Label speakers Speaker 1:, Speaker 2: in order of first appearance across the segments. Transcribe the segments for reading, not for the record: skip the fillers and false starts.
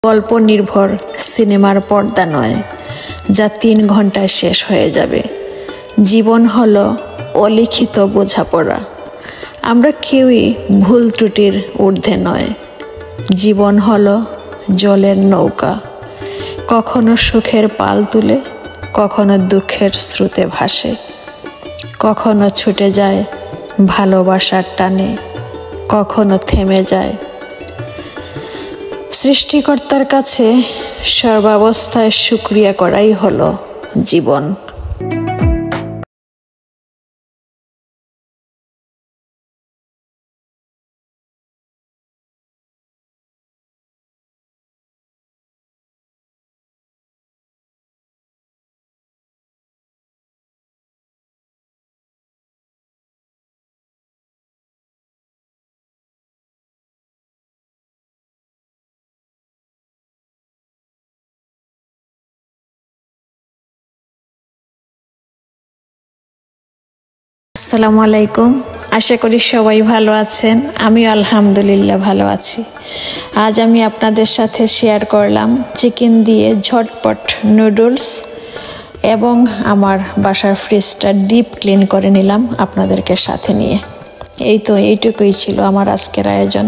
Speaker 1: গল্প নির্ভর সিনেমার পর্দা নয়, যা 3 ঘন্টায় শেষ হয়ে যাবে। জীবন হলো অলিখিত বোঝাপড়া। আমরা কেউই ভুল ত্রুটির ঊর্ধ্বে নয়। জীবন হলো জলের নৌকা, কখনো সুখের পাল তুলে, কখনো দুঃখের স্রোতে ভাসে, কখনো ছুটে যায় ভালোবাসার টানে, কখনো থেমে যায়। সৃষ্টিকর্তার কাছে সর্বাবস্থায় শুকরিয়া করাই হলো জীবন। আসসালামু আলাইকুম, আশা করি সবাই ভালো আছেন। আমি আলহামদুলিল্লাহ ভালো আছি। আজ আমি আপনাদের সাথে শেয়ার করলাম চিকেন দিয়ে ঝটপট নুডলস, এবং আমার বাসার ফ্রিজটা ডিপ ক্লিন করে নিলাম আপনাদেরকে সাথে নিয়ে। এইটুকুই ছিল আমার আজকের আয়োজন।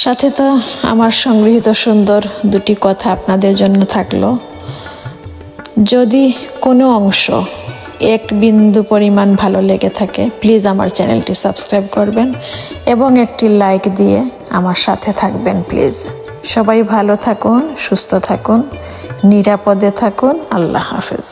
Speaker 1: সাথে তো আমার সংগৃহীত সুন্দর 2টি কথা আপনাদের জন্য থাকলো। যদি কোনো অংশ 1 বিন্দু পরিমাণ ভালো লেগে থাকে, প্লিজ আমার চ্যানেলটি সাবস্ক্রাইব করবেন এবং একটি লাইক দিয়ে আমার সাথে থাকবেন প্লিজ। সবাই ভালো থাকুন, সুস্থ থাকুন, নিরাপদে থাকুন। আল্লাহ হাফেজ।